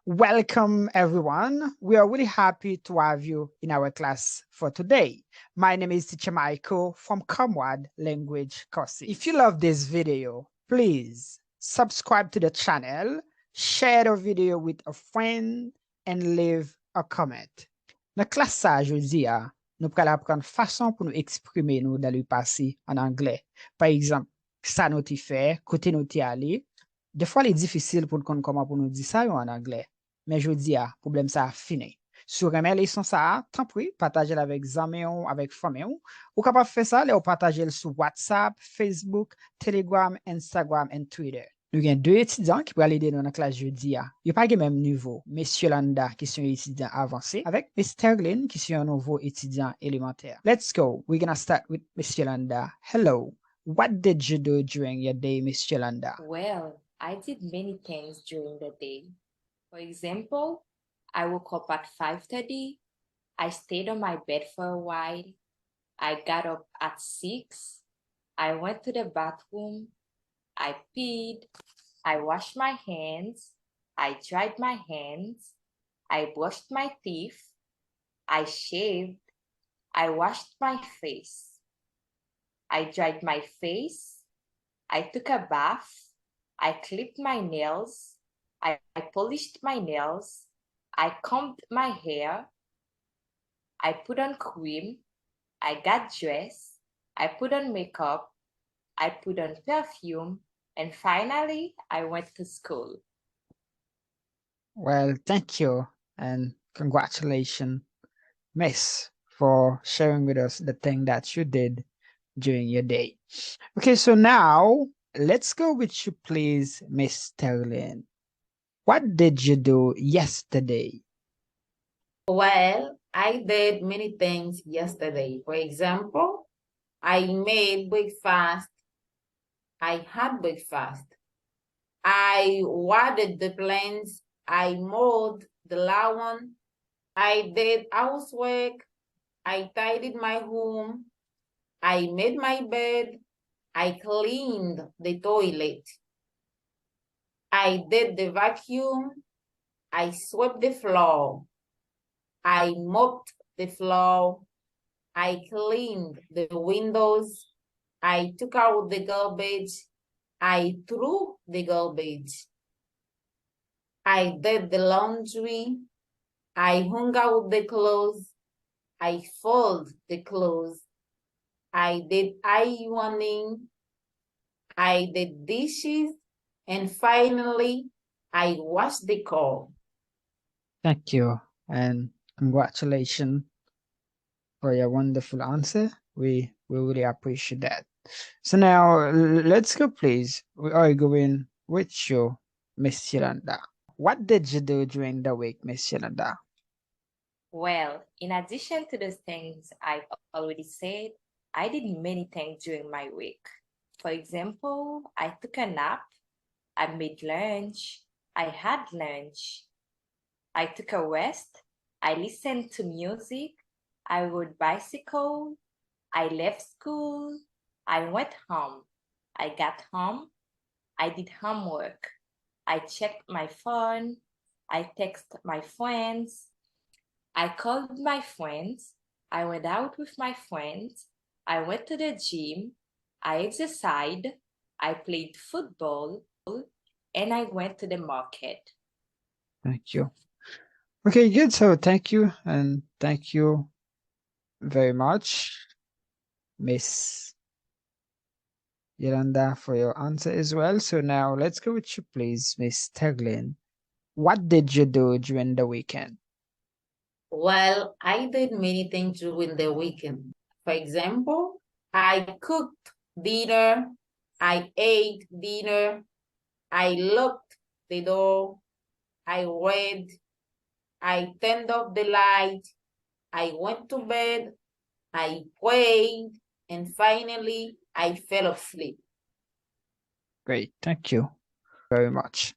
Welcome, everyone. We are really happy to have you in our class for today. My name is Teacher Michael from Comrade Language Courses. If you love this video, please subscribe to the channel, share the video with a friend, and leave a comment. Dans classe ça, jeudi, nous allons apprendre façon pour nous exprimer nous dans le passé en anglais. Par exemple, ça nous fait, côté nous allé. Des fois, il est difficile pour nous comprendre comment pour nous dire ça en anglais. Mais je dis, problème ça a fini. Sur une leçon ça, tant pis, partagez avec amis avec famille ou capable faire ça, ou partager sur WhatsApp, Facebook, Telegram, Instagram et Twitter. Nous avons deux étudiants qui pourraient aider dans la classe jeudi. Ils pas le même niveau. Monsieur Landa qui sont étudiants avancés avec Mr. Glynn qui sont un nouveau étudiant élémentaire. Let's go. We're gonna start with Monsieur Landa. Hello. What did you do during your day, Mr. Landa? Well, I did many things during the day. For example, I woke up at 5:30. I stayed on my bed for a while. I got up at 6. I went to the bathroom. I peed. I washed my hands. I dried my hands. I brushed my teeth. I shaved. I washed my face. I dried my face. I took a bath. I clipped my nails. I polished my nails. I combed my hair. I put on cream. I got dressed. I put on makeup. I put on perfume. And finally, I went to school. Well, thank you and congratulations, Miss, for sharing with us the thing that you did during your day. Okay, so now let's go with you, please, Miss Sterling. What did you do yesterday? Well, I did many things yesterday. For example, I made breakfast. I had breakfast. I watered the plants. I mowed the lawn. I did housework. I tidied my home. I made my bed. I cleaned the toilet. I did the vacuum. I swept the floor. I mopped the floor. I cleaned the windows. I took out the garbage. I threw the garbage. I did the laundry. I hung out the clothes. I folded the clothes. I did ironing. I did dishes. And finally, I washed the car. Thank you and congratulations for your wonderful answer. We really appreciate that. So now let's go, please. We are going with you, Miss Yolanda. What did you do during the week, Miss Yolanda? Well, in addition to those things I've already said, I did many things during my week. For example, I took a nap. I made lunch. I had lunch. I took a rest. I listened to music. I rode bicycle. I left school. I went home. I got home. I did homework. I checked my phone. I texted my friends. I called my friends. I went out with my friends. I went to the gym. I exercised. I played football. And I went to the market. Thank you. Okay, good. So thank you and thank you very much, Miss Yolanda, for your answer as well. So now let's go with you, please, Miss Teglin. What did you do during the weekend? Well, I did many things during the weekend. For example, I cooked dinner. I ate dinner. I locked the door. I read. I turned off the light. I went to bed. I prayed. And finally, I fell asleep. Great. Thank you very much.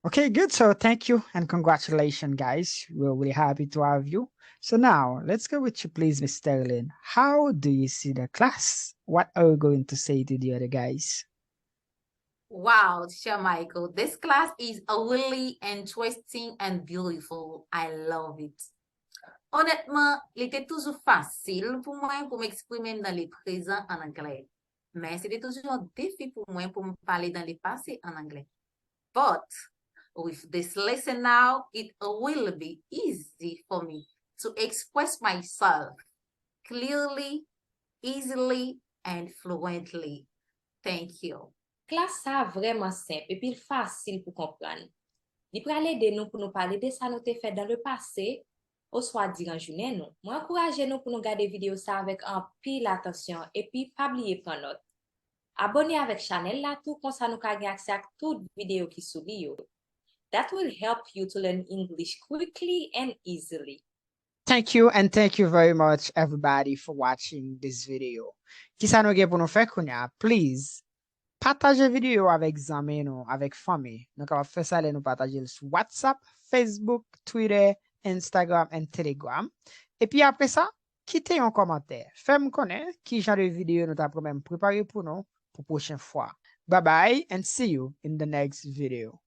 Okay, good. So thank you and congratulations, guys. We're really happy to have you. So now let's go with you, please, Miss Sterling. How do you see the class? What are you going to say to the other guys? Wow, Teacher Michael, this class is really interesting and beautiful. I love it. Honnêtement, il était toujours facile pour moi pour m'exprimer dans les présents en anglais. Mais c'était toujours un défi pour moi pour me parler dans les passés en anglais. But with this lesson now, it will be easy for me to express myself clearly, easily, and fluently. Thank you. Classe ça vraiment simple et puis facile pour comprendre. Il peut aider nous pour nous parler de ça nous t'ai fait dans le passé, ou soit durant journée nous. Moi encourage nous pour nous garder vidéo ça avec un pile attention et puis pas oublier prendre note. Abonnez avec channel là tout comme ça nous ka gagner accès à toute vidéo qui sous bio. That will help you to learn English quickly and easily. Thank you and thank you very much everybody for watching this video. Ki sa nou gen pou nou fè kounya, please partager vidéo avec zami nou, avec famille. Nou ka fè sa le nou partager sur WhatsApp, Facebook, Twitter, Instagram and Telegram. Et puis après ça, quittez un commentaire. Fais-moi connaître qui genre de vidéo nous t'a même préparé pour nous pour prochaine fois. Bye bye and see you in the next video.